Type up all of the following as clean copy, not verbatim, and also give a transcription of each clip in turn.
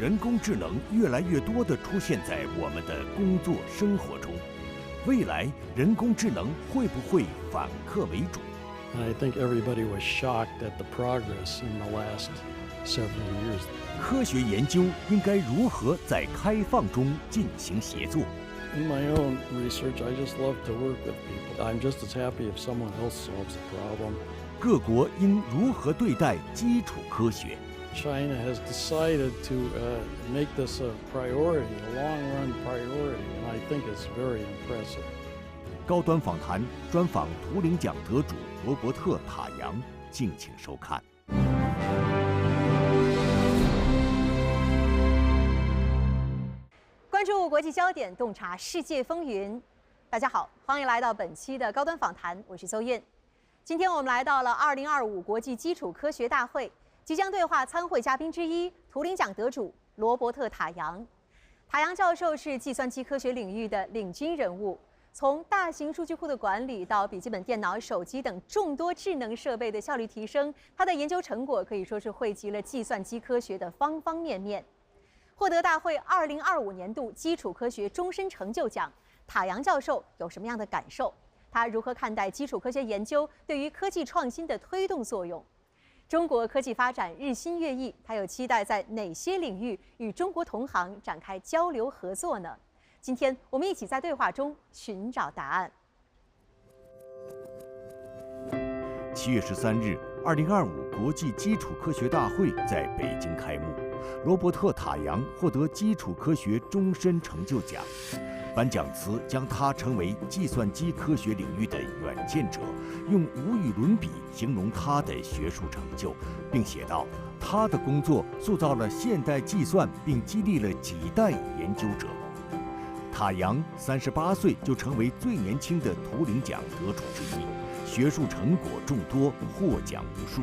人工智能越来越多地出现在我们的工作生活中，未来人工智能会不会反客为主？ I think everybody was shocked at the progress in the last several years. 科学研究应该如何在开放中进行协作？ In my own research, I just love to work with people. I'm just as happy if someone else solves the problem. 各国应如何对待基础科学？ China has decided to make this a priority, a long-run priority, and I think it's very impressive. 高端访谈专访图灵奖得主罗伯特·塔扬，敬请收看。关注国际焦点，洞察世界风云。大家好，欢迎来到本期的高端访谈，我是邹燕。今天我们来到了2025国际基础科学大会，即将对话参会嘉宾之一，图灵奖得主罗伯特·塔扬。塔扬教授是计算机科学领域的领军人物。 从大型数据库的管理到笔记本电脑、手机等众多智能设备的效率提升，他的研究成果可以说是汇集了计算机科学的方方面面。获得大会2025年度基础科学终身成就奖，塔扬教授有什么样的感受？他如何看待基础科学研究对于科技创新的推动作用？中国科技发展日新月异，他又期待在哪些领域与中国同行展开交流合作呢？ 今天我们一起在对话中寻找答案。7月13日，2025国际基础科学大会在北京开幕。罗伯特·塔扬获得基础科学终身成就奖，颁奖词将他称为计算机科学领域的远见者，用无与伦比形容他的学术成就，并写道：他的工作塑造了现代计算，并激励了几代研究者。 塔扬38岁就成为最年轻的图灵奖得主之一，学术成果众多，获奖无数。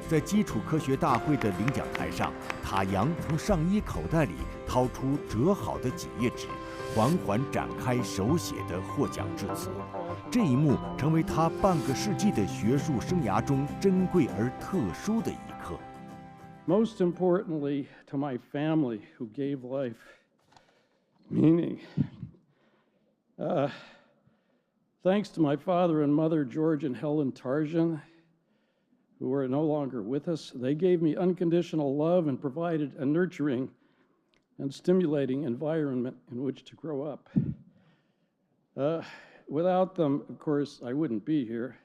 在基础科学大会的领奖台上，塔扬从上衣口袋里掏出折好的几页纸，缓缓展开手写的获奖致辞。这一幕成为他半个世纪的学术生涯中珍贵而特殊的一刻。Most importantly, to my family who gave life meaning. Thanks to my father and mother, George and Helen Tarjan, who are no longer with us. They gave me unconditional love and provided a nurturing and stimulating environment in which to grow up. Without them, of course, I wouldn't be here.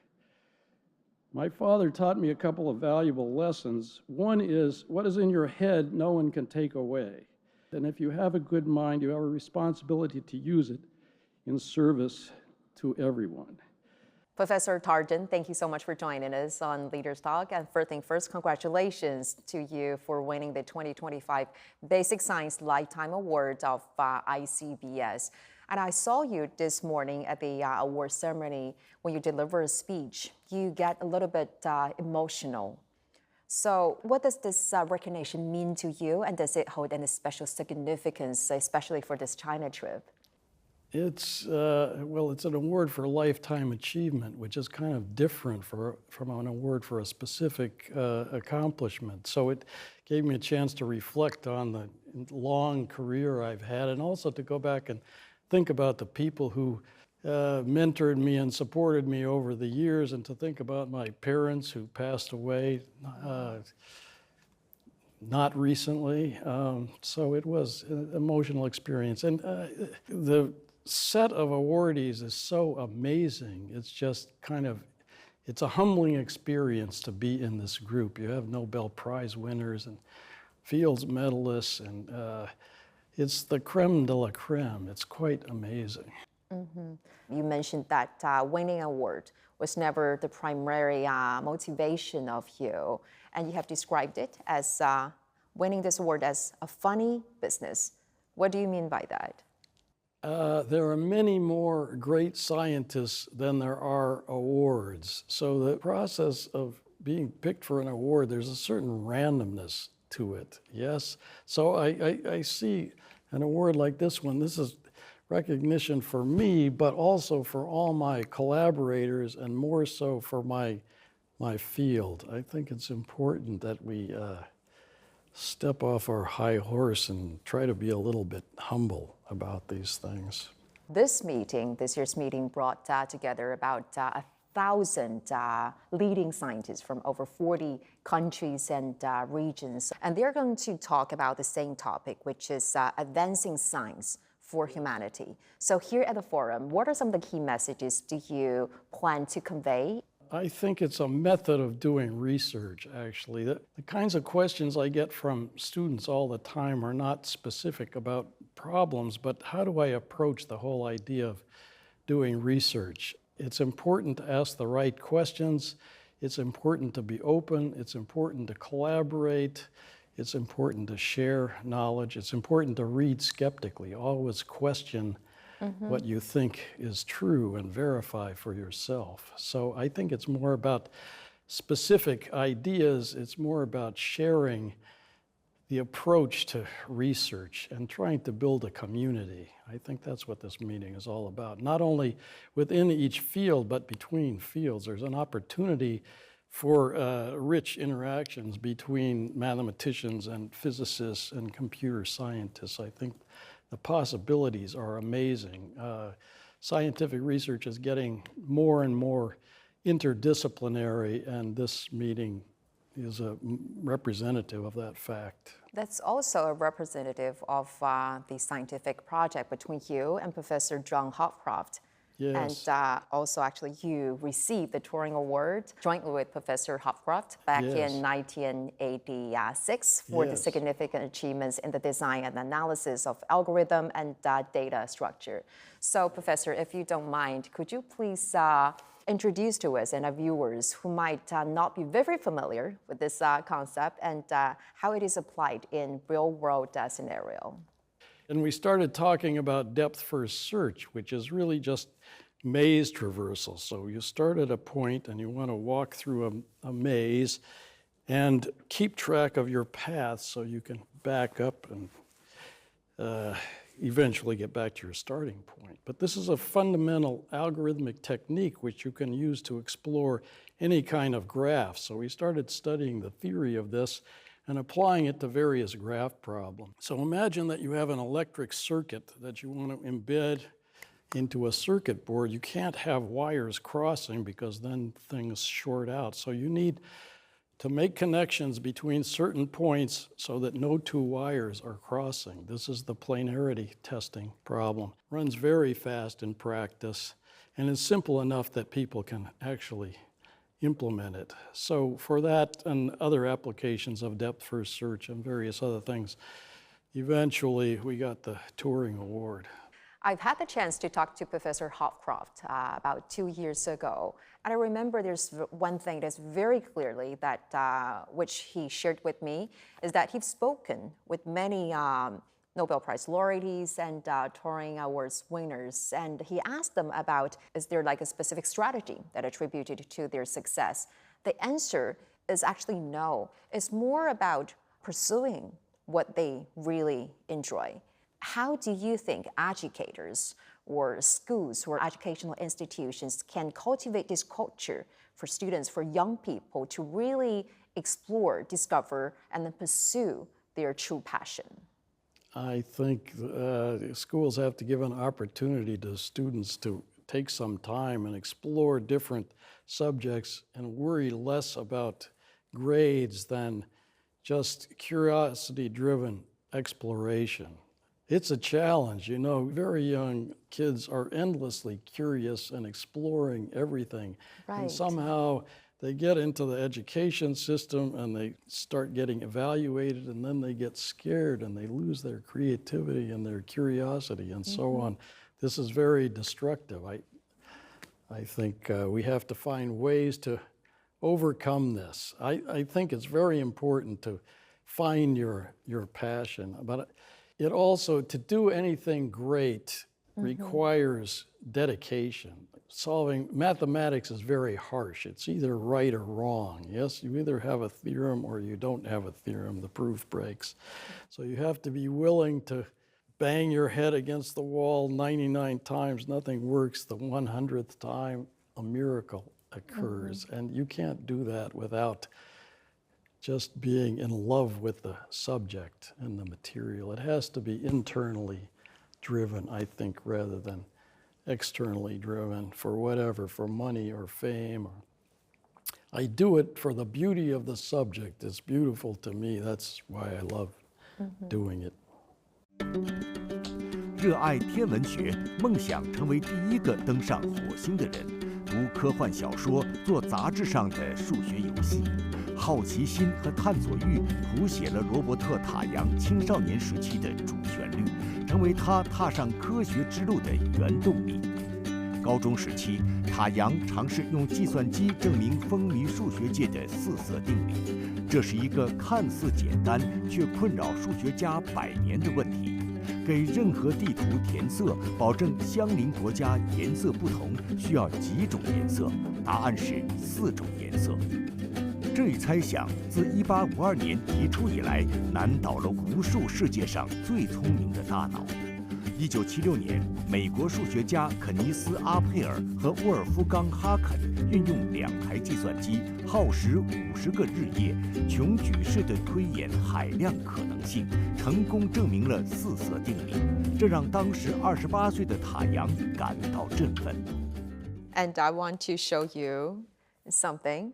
My father taught me a couple of valuable lessons. One is, what is in your head, no one can take away. And if you have a good mind, you have a responsibility to use it in service to everyone. Professor Tarjan, thank you so much for joining us on Leaders Talk. And first thing first, congratulations to you for winning the 2025 Basic Science Lifetime Award of ICBS. And I saw you this morning at the award ceremony when you deliver a speech. You get a little bit emotional. So what does this recognition mean to you, and does it hold any special significance, especially for this China trip? It's, well, it's an award for lifetime achievement, which is kind of different from an award for a specific accomplishment. So it gave me a chance to reflect on the long career I've had, and also to go back and think about the people who mentored me and supported me over the years, and to think about my parents who passed away not recently. So it was an emotional experience. And the set of awardees is so amazing. It's just kind of, it's a humbling experience to be in this group. You have Nobel Prize winners and Fields medalists, and it's the creme de la creme. It's quite amazing. You mentioned that winning an award was never the primary motivation of you, and you have described it as winning this award as a funny business. What do you mean by that? There are many more great scientists than there are awards. So the process of being picked for an award, there's a certain randomness to it, yes? So I see an award like this one. This is recognition for me, but also for all my collaborators, and more so for my field. I think it's important that we step off our high horse and try to be a little bit humble about these things. This year's meeting, brought together about 1,000 leading scientists from over 40 countries and regions. And they're going to talk about the same topic, which is advancing science for humanity. So here at the forum, what are some of the key messages do you plan to convey? I think it's a method of doing research, actually. The kinds of questions I get from students all the time are not specific about problems, but how do I approach the whole idea of doing research? It's important to ask the right questions. It's important to be open. It's important to collaborate. It's important to share knowledge. It's important to read skeptically. Always question what you think is true and verify for yourself. So I think it's more about specific ideas. It's more about sharing the approach to research and trying to build a community. I think that's what this meeting is all about. Not only within each field, but between fields. There's an opportunity for rich interactions between mathematicians and physicists and computer scientists. I think the possibilities are amazing. Scientific research is getting more and more interdisciplinary, and this meeting is a representative of that fact. That's also a representative of the scientific project between you and Professor John Hopcroft. Yes. And also, actually, you received the Turing Award jointly with Professor Hopcroft back in 1986 for the significant achievements in the design and analysis of algorithm and data structure. So, Professor, if you don't mind, could you please introduce to us and our viewers who might not be very familiar with this concept and how it is applied in real-world scenario? And we started talking about depth-first search, which is really just maze traversal. So you start at a point and you want to walk through a maze and keep track of your path so you can back up and eventually get back to your starting point. But this is a fundamental algorithmic technique which you can use to explore any kind of graph. So we started studying the theory of this and applying it to various graph problems. So imagine that you have an electric circuit that you want to embed into a circuit board. You can't have wires crossing because then things short out. So you need to make connections between certain points so that no two wires are crossing. This is the planarity testing problem. Runs very fast in practice and is simple enough that people can actually implement it. So for that and other applications of depth-first search and various other things, eventually we got the Turing Award. I've had the chance to talk to Professor Hopcroft about 2 years ago, and I remember there's one thing that's very clearly that which he shared with me is that he's spoken with many Nobel Prize laureates and Turing Awards winners, and he asked them about, is there like a specific strategy that attributed to their success? The answer is actually no. It's more about pursuing what they really enjoy. How do you think educators or schools or educational institutions can cultivate this culture for students, for young people to really explore, discover, and then pursue their true passion? I think schools have to give an opportunity to students to take some time and explore different subjects and worry less about grades than just curiosity-driven exploration. It's a challenge, you know. Very young kids are endlessly curious and exploring everything. Right. And somehow they get into the education system and they start getting evaluated, and then they get scared and they lose their creativity and their curiosity and so on. This is very destructive. I think we have to find ways to overcome this. I think it's very important to find your passion, but it also, to do anything great requires dedication. Solving mathematics is very harsh. It's either right or wrong. Yes, you either have a theorem or you don't have a theorem. The proof breaks. So you have to be willing to bang your head against the wall 99 times. Nothing works. The 100th time, a miracle occurs. And you can't do that without just being in love with the subject and the material. It has to be internally driven, I think, rather than externally driven for whatever, for money or fame. I do it for the beauty of the subject. It's beautiful to me. That's why I love doing it. 热爱天文学，梦想成为第一个登上火星的人。读科幻小说，做杂志上的数学游戏。好奇心和探索欲谱写了罗伯特·塔扬青少年时期的主旋律，成为他踏上科学之路的原动力。高中时期，塔扬尝试用计算机证明风靡数学界的四色定理，这是一个看似简单却困扰数学家100年的问题。给任何地图填色，保证相邻国家颜色不同，需要几种颜色？答案是4种颜色。这一猜想自1852年提出以来，难倒了无数世界上最聪明的大脑。1976年，美国数学家肯尼斯·阿佩尔和沃尔夫冈·哈肯运用2台计算机，耗时50个日夜，穷举式地推演海量可能性，成功证明了四色定理。这让当时28岁的塔扬感到振奋。And I want to show you something.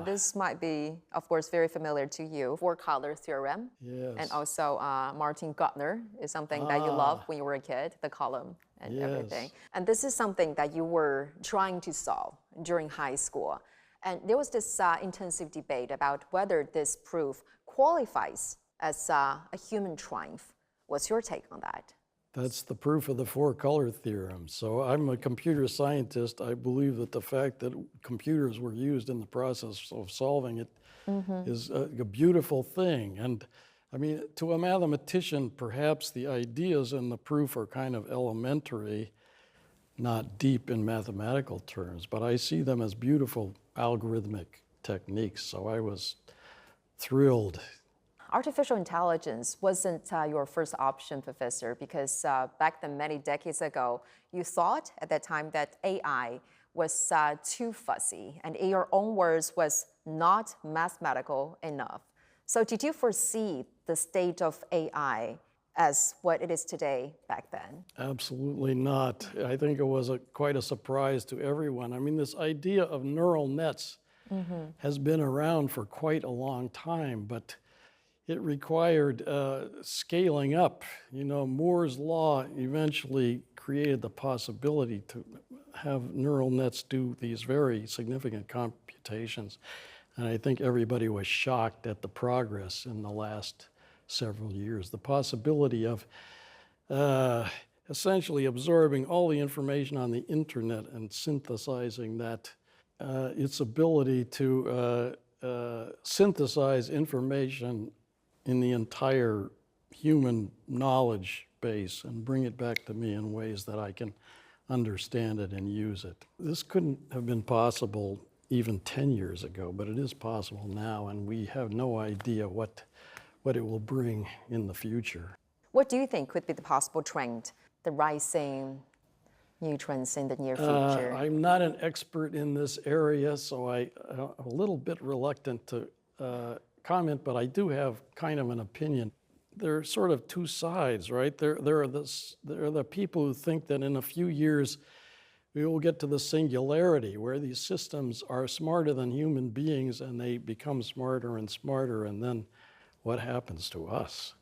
This might be, of course, very familiar to you. Four-color theorem. Yes. And also Martin Gardner is something that you loved when you were a kid, the column and everything. And this is something that you were trying to solve during high school. And there was this intensive debate about whether this proof qualifies as a human triumph. What's your take on that? That's the proof of the four-color theorem. So I'm a computer scientist. I believe that the fact that computers were used in the process of solving it is a beautiful thing. And I mean, to a mathematician, perhaps the ideas in the proof are kind of elementary, not deep in mathematical terms, but I see them as beautiful algorithmic techniques. So I was thrilled. Artificial intelligence wasn't your first option, Professor, because back then, many decades ago, you thought at that time that AI was too fuzzy and, in your own words, was not mathematical enough. So did you foresee the state of AI as what it is today back then? Absolutely not. I think it was quite a surprise to everyone. I mean, this idea of neural nets has been around for quite a long time, but it required scaling up. You know, Moore's law eventually created the possibility to have neural nets do these very significant computations. And I think everybody was shocked at the progress in the last several years. The possibility of essentially absorbing all the information on the internet and synthesizing that, its ability to synthesize information in the entire human knowledge base and bring it back to me in ways that I can understand it and use it. This couldn't have been possible even 10 years ago, but it is possible now, and we have no idea what it will bring in the future. What do you think could be the possible trend, the rising new trends in the near future? I'm not an expert in this area, so I'm a little bit reluctant to comment, but I do have kind of an opinion. There are sort of two sides, right? There are the people who think that in a few years we will get to the singularity where these systems are smarter than human beings and they become smarter and smarter, and then what happens to us?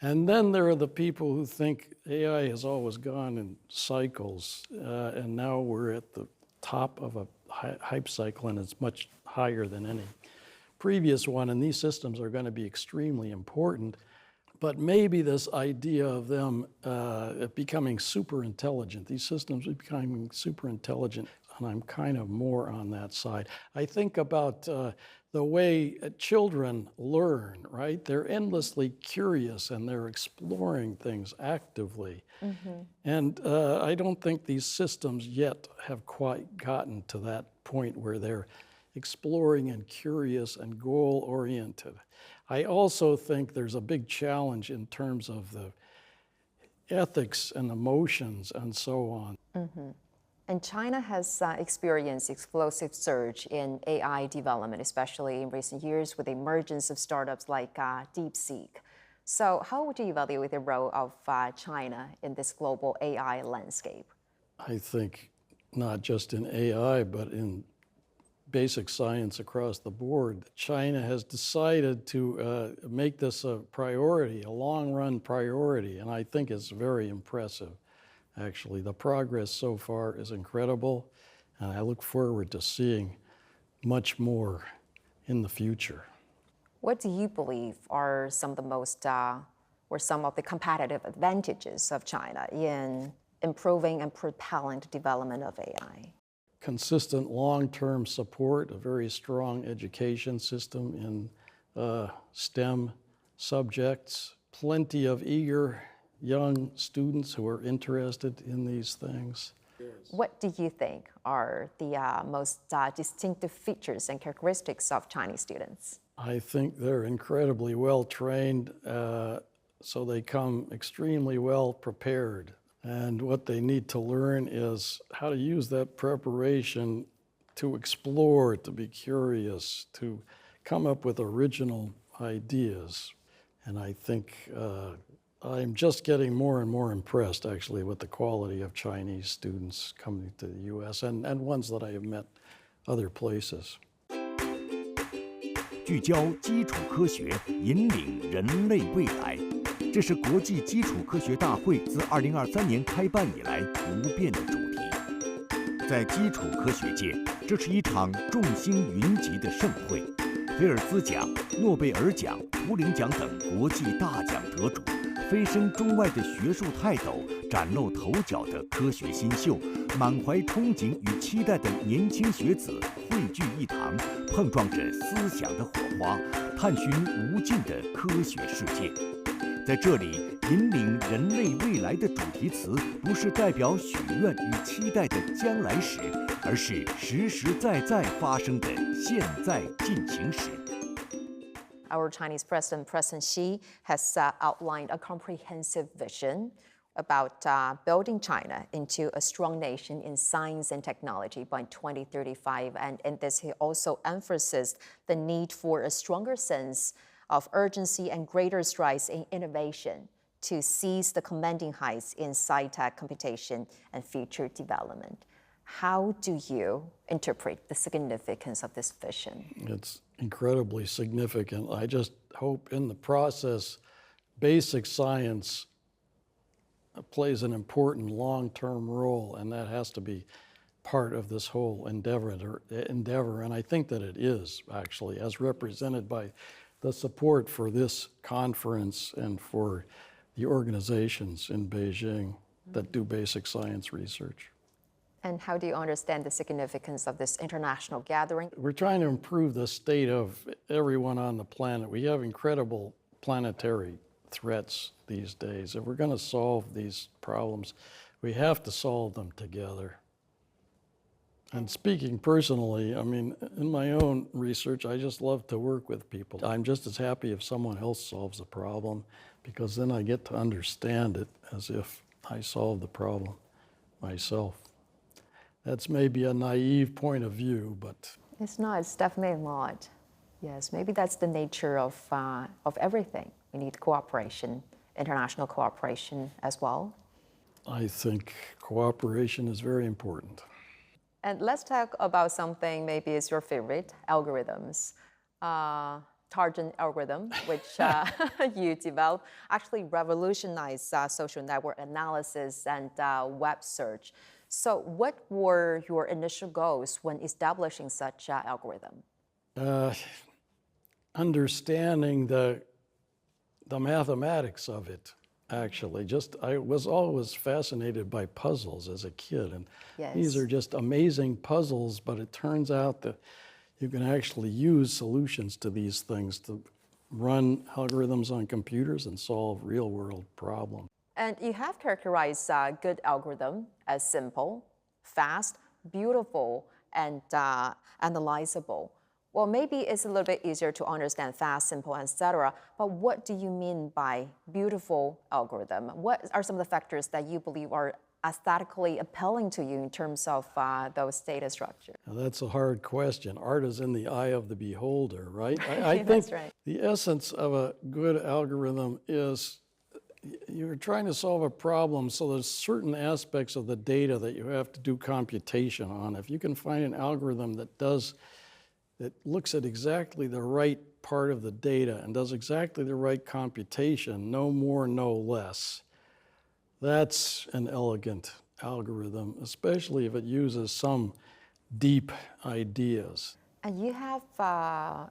And then there are the people who think AI has always gone in cycles, and now we're at the top of a hype cycle and it's much higher than any previous one, and these systems are going to be extremely important. But maybe this idea of them becoming super intelligent, these systems are becoming super intelligent, and I'm kind of more on that side. I think about the way children learn, right? They're endlessly curious and they're exploring things actively. And I don't think these systems yet have quite gotten to that point where they're exploring and curious and goal-oriented. I also think there's a big challenge in terms of the ethics and emotions and so on. And China has experienced explosive surge in AI development, especially in recent years with the emergence of startups like DeepSeek. So how would you evaluate the role of China in this global AI landscape? I think not just in AI, but in basic science across the board, China has decided to make this a priority, a long-run priority, and I think it's very impressive. Actually, the progress so far is incredible, and I look forward to seeing much more in the future. What do you believe are some of the most, or some of the competitive advantages of China in improving and propelling the development of AI? Consistent long-term support, a very strong education system in STEM subjects, plenty of eager young students who are interested in these things. What do you think are the most distinctive features and characteristics of Chinese students? I think they're incredibly well trained, so they come extremely well prepared. And what they need to learn is how to use that preparation to explore, to be curious, to come up with original ideas. And I think I'm just getting more and more impressed, actually, with the quality of Chinese students coming to the U.S. and ones that I have met other places. 聚焦基础科学，引领人类未来，这是国际基础科学大会自2023年开办以来不变的主题。在基础科学界，这是一场众星云集的盛会，菲尔兹奖、诺贝尔奖、图灵奖等国际大奖得主，蜚声中外的学术泰斗，崭露头角的科学新秀，满怀憧憬与期待的年轻学子汇聚一堂，碰撞着思想的火花，探寻无尽的科学世界。在这里，引领人类未来的主题词不是代表许愿与期待的将来时，而是实实在在发生的现在进行时。Our Chinese President Xi has outlined a comprehensive vision about building China into a strong nation in science and technology by 2035. And in this, he also emphasized the need for a stronger sense of urgency and greater strides in innovation to seize the commanding heights in sci-tech computation and future development. How do you interpret the significance of this vision? It's incredibly significant. I just hope in the process, basic science plays an important long-term role, and that has to be part of this whole endeavor. And I think that it is, actually, as represented by the support for this conference and for the organizations in Beijing that do basic science research. And how do you understand the significance of this international gathering? We're trying to improve the state of everyone on the planet. We have incredible planetary threats these days. If we're going to solve these problems, we have to solve them together. And speaking personally, I mean, in my own research, I just love to work with people. I'm just as happy if someone else solves a problem, because then I get to understand it as if I solved the problem myself. That's maybe a naive point of view, but... It's not, it's definitely not. Yes, maybe that's the nature of everything. We need cooperation, international cooperation as well. I think cooperation is very important. And let's talk about something maybe is your favorite, algorithms. Tarjan algorithm, which you developed, actually revolutionized social network analysis and web search. So what were your initial goals when establishing such algorithm? Understanding the mathematics of it, actually. I was always fascinated by puzzles as a kid, and yes. These are just amazing puzzles, but it turns out that you can actually use solutions to these things to run algorithms on computers and solve real-world problems. And you have characterized good algorithm as simple, fast, beautiful, and analyzable. Well, maybe it's a little bit easier to understand fast, simple, etc. But what do you mean by beautiful algorithm? What are some of the factors that you believe are aesthetically appealing to you in terms of those data structures? Now, that's a hard question. Art is in the eye of the beholder, right? I think That's right. the essence of a good algorithm is you're trying to solve a problem, so there's certain aspects of the data that you have to do computation on. If you can find an algorithm that looks at exactly the right part of the data and does exactly the right computation, no more, no less, that's an elegant algorithm, especially if it uses some deep ideas. And you have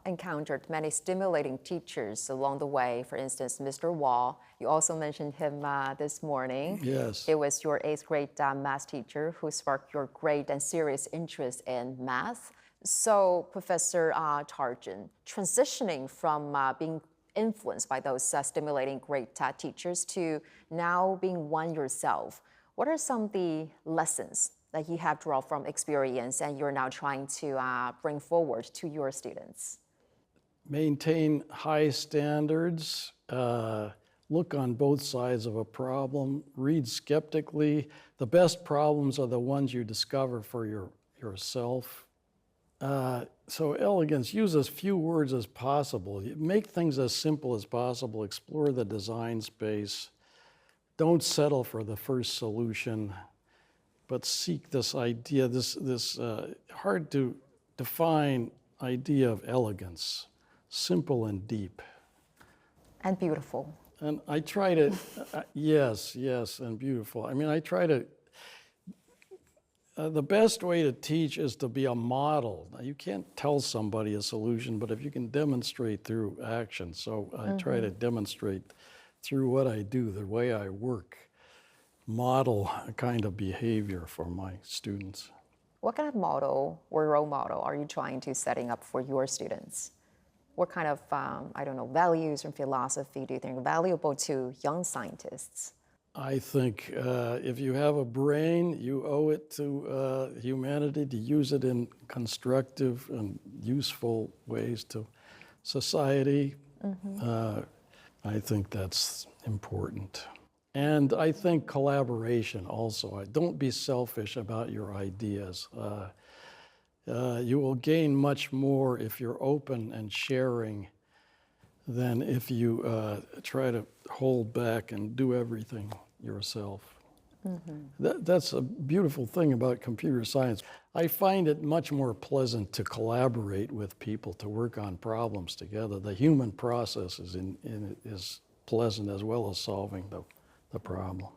encountered many stimulating teachers along the way. For instance, Mr. Wall, you also mentioned him this morning. Yes. It was your 8th grade math teacher who sparked your great and serious interest in math. So, Professor Tarjan, transitioning from being influenced by those stimulating great teachers to now being one yourself, what are some of the lessons that you have drawn from experience and you're now trying to bring forward to your students? Maintain high standards, look on both sides of a problem, read skeptically. The best problems are the ones you discover for yourself. So elegance, use as few words as possible. Make things as simple as possible. Explore the design space. Don't settle for the first solution, but seek this idea, this hard to define idea of elegance, simple and deep. And beautiful. And I try to, yes, and beautiful. I mean, I try to, the best way to teach is to be a model. Now, you can't tell somebody a solution, but if you can demonstrate through action. So I try to demonstrate through what I do, the way I work, model a kind of behavior for my students. What kind of model or role model are you trying to setting up for your students? What kind of, values and philosophy do you think are valuable to young scientists? I think if you have a brain, you owe it to humanity to use it in constructive and useful ways to society. I think that's important. And I think collaboration also. Don't be selfish about your ideas. You will gain much more if you're open and sharing than if you try to hold back and do everything yourself. That's a beautiful thing about computer science. I find it much more pleasant to collaborate with people, to work on problems together. The human process is pleasant as well as solving the problem.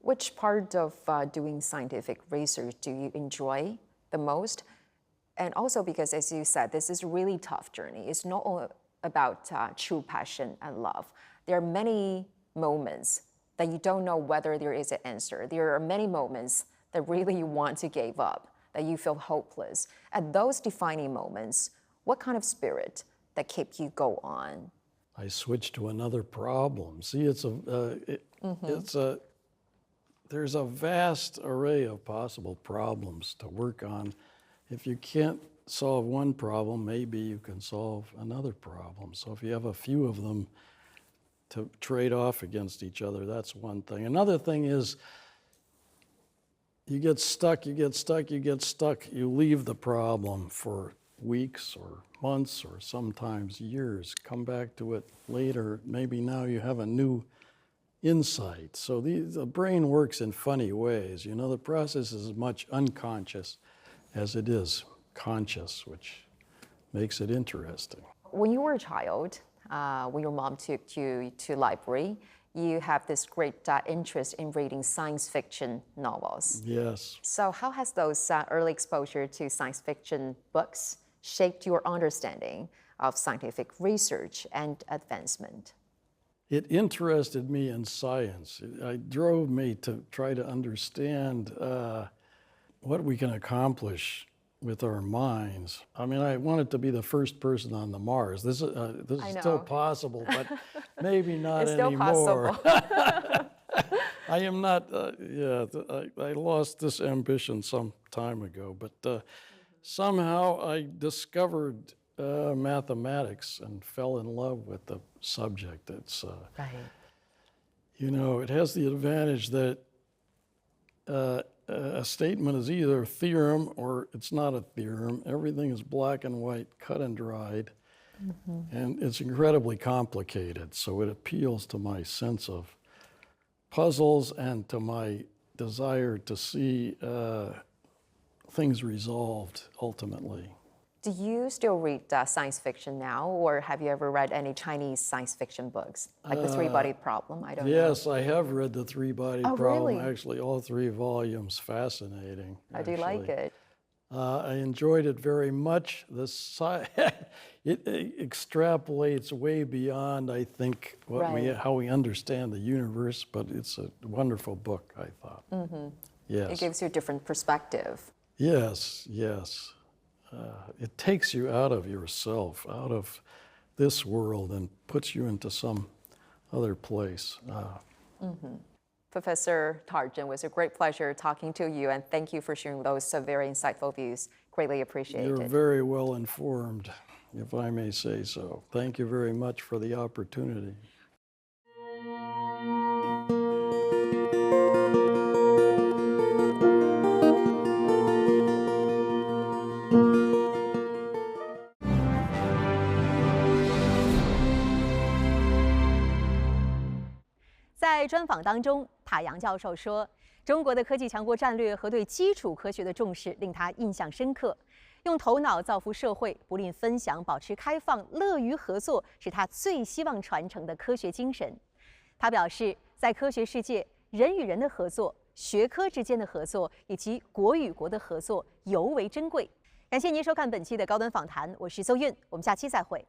Which part of doing scientific research do you enjoy the most? And also because, as you said, this is a really tough journey. It's not only about true passion and love. There are many moments that you don't know whether there is an answer. There are many moments that really you want to give up, that you feel hopeless. At those defining moments, what kind of spirit that kept you go on? I switched to another problem. See, there's a vast array of possible problems to work on. If you can't solve one problem, maybe you can solve another problem. So if you have a few of them to trade off against each other, that's one thing. Another thing is you get stuck, you leave the problem for weeks or months or sometimes years. Come back to it later. Maybe now you have a new insight. So the brain works in funny ways. You know, the process is as much unconscious as it is conscious, which makes it interesting. When you were a child, when your mom took you to library, you have this great interest in reading science fiction novels. Yes. So how has those early exposure to science fiction books shaped your understanding of scientific research and advancement? It interested me in science. It drove me to try to understand what we can accomplish with our minds. I mean, I wanted to be the first person on the Mars. This is still possible, but maybe not it's anymore. Still possible. I am not, I lost this ambition some time ago, but somehow I discovered mathematics and fell in love with the subject. It's, right. you know, it has the advantage that a statement is either a theorem or it's not a theorem. Everything is black and white, cut and dried, and it's incredibly complicated. So it appeals to my sense of puzzles and to my desire to see things resolved ultimately. Do you still read science fiction now, or have you ever read any Chinese science fiction books, like The Three-Body Problem? I don't know. Yes, I have read The Three-Body Problem. Really? Actually, all 3 volumes. Fascinating. I do like it. I enjoyed it very much. It extrapolates way beyond, I think, how we understand the universe, but it's a wonderful book, I thought. Yes. It gives you a different perspective. Yes, yes. It takes you out of yourself, out of this world, and puts you into some other place. Professor Tarjan, it was a great pleasure talking to you, and thank you for sharing those very insightful views. Greatly appreciated. You're very well informed, if I may say so. Thank you very much for the opportunity.在专访当中，塔扬教授说，中国的科技强国战略和对基础科学的重视令他印象深刻。用头脑造福社会，不吝分享，保持开放，乐于合作，是他最希望传承的科学精神。他表示，在科学世界，人与人的合作、学科之间的合作以及国与国的合作尤为珍贵。感谢您收看本期的高端访谈，我是邹韵，我们下期再会。